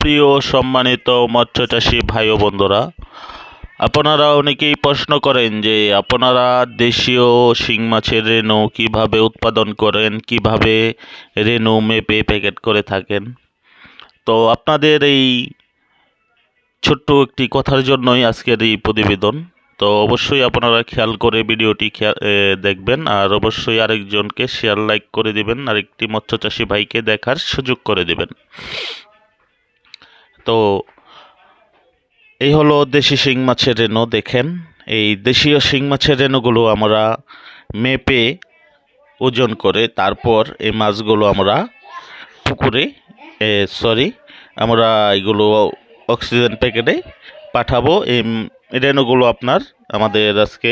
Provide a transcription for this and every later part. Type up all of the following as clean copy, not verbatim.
প্রিয় সম্মানিত মৎস্যচাষী ভাই ও বন্ধুরা, আপনারা অনেকেই প্রশ্ন করেন যে আপনারা দেশীয় শিং মাছের রেণু কিভাবে উৎপাদন করেন, কিভাবে রেণু মেপে প্যাকেট করে থাকেন। তো আপনাদের এই ছোট্ট একটি কথার জন্যই আজকের এই প্রতিবেদন। তো অবশ্যই আপনারা খেয়াল করে ভিডিওটি দেখবেন, আর অবশ্যই আরেকজনকে শেয়ার লাইক করে দিবেন, আরেকটি মৎস্যচাষী ভাইকে দেখার সুযোগ করে দিবেন। তো এই হলো দেশি শিং মাছের রেণু। দেখেন, এই দেশীয় শিং মাছের রেণুগুলো আমরা মেপে ওজন করে তারপর এই মাছগুলো আমরা পুকুরে আমরা এগুলো অক্সিজেন প্যাকেটে পাঠাবো। এই রেণুগুলো আমাদের আজকে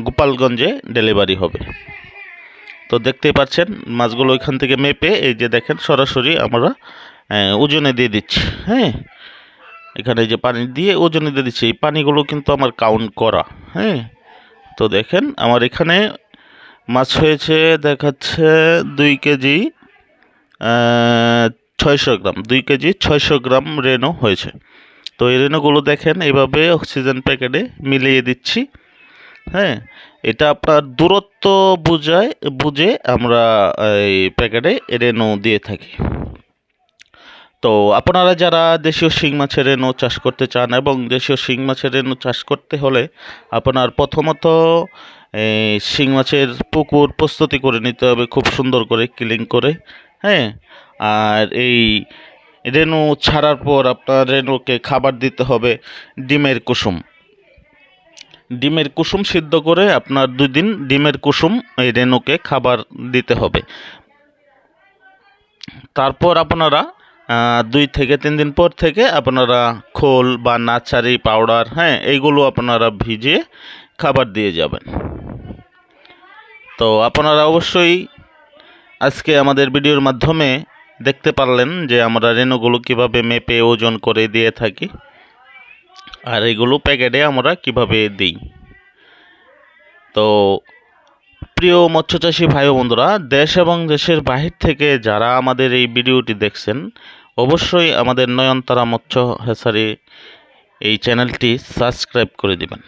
গোপালগঞ্জে ডেলিভারি হবে। তো দেখতেই পাচ্ছেন মাছগুলো ওইখান থেকে মেপে এই যে দেখেন সরাসরি আমরা ওজনে দিয়ে দিচ্ছি। হ্যাঁ, এখানে যে পানি দিয়ে ওজনে দিয়ে দিচ্ছি, এই পানিগুলো কিন্তু আমার কাউন্ট করা। হ্যাঁ, তো দেখেন আমার এখানে মাছ হয়েছে দেখাচ্ছে 2 কেজি 600 গ্রাম, 2 কেজি 600 গ্রাম রেণু হয়েছে। তো এই রেণুগুলো দেখেন এইভাবে অক্সিজেন প্যাকেটে মিলিয়ে দিচ্ছি। হ্যাঁ, এটা আপনার দূরত্ব বুঝে আমরা এই প্যাকেটে রেণু দিয়ে থাকি। তো আপনারা যারা দেশীয় শিং মাছের রেণু চাষ করতে চান এবং দেশীয় শিং মাছের রেণু চাষ করতে হলে আপনার প্রথমত শিং মাছের পুকুর প্রস্তুতি করে নিতে হবে খুব সুন্দর করে ক্লিন করে। হ্যাঁ, আর এই রেণু ছাড়ার পর আপনার রেণুকে খাবার দিতে হবে ডিমের কুসুম। ডিমের কুসুম সিদ্ধ করে আপনার 2 দিন ডিমের কুসুম এই রেণুকে খাবার দিতে হবে। তারপর আপনারা 2 থেকে 3 দিন পর থেকে আপনারা খোল বা নার্সারি পাউডার, হ্যাঁ, এইগুলো আপনারা ভিজিয়ে খাবার দিয়ে যাবেন। তো আপনারা অবশ্যই আজকে আমাদের ভিডিওর মাধ্যমে দেখতে পারলেন যে আমরা রেণুগুলো কিভাবে মেপে ওজন করে দিয়ে থাকি, আর এগুলো প্যাকেটে আমরা কিভাবে দিই। তো প্রিয় মৎস্যচাষী ভাই ও বন্ধুরা, দেশ এবং দেশের বাহির থেকে যারা আমাদের এই ভিডিওটি দেখছেন, অবশ্যই আমাদের নয়নতারা মৎস্য হ্যাচারি এই চ্যানেলটি সাবস্ক্রাইব করে দিবেন,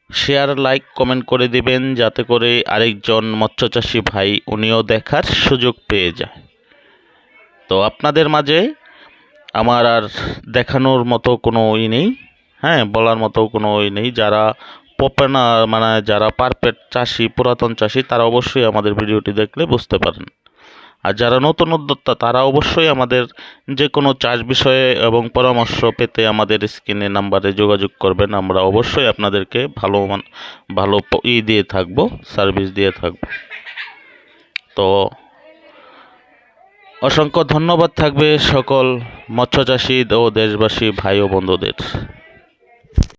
শেয়ার লাইক কমেন্ট করে দিবেন, যাতে করে আরেকজন মৎস্যচাষী ভাই উনিও দেখার সুযোগ পেয়ে যায়। তো আপনাদের মাঝে আমার আর দেখানোর মতো কোনো নেই, হ্যাঁ, বলার মতো কোনো নেই। যারা যারা পারফেক্ট চাষি, পুরাতন চাষি, তারা অবশ্যই আমাদের ভিডিওটি দেখলে বুঝতে পারেন। আর যারা নতুন উদ্যোক্তা তারা অবশ্যই আমাদের যে কোনো চাষ বিষয়ে এবং পরামর্শ পেতে আমাদের স্ক্রিনে নাম্বারে যোগাযোগ করবেন। আমরা অবশ্যই আপনাদেরকে ভালো দিয়ে থাকবো, সার্ভিস দিয়ে থাকবো। তো অসংখ্য ধন্যবাদ থাকবে সকল মৎস্যচাষী ও দেশবাসী ভাই ও বন্ধুদের।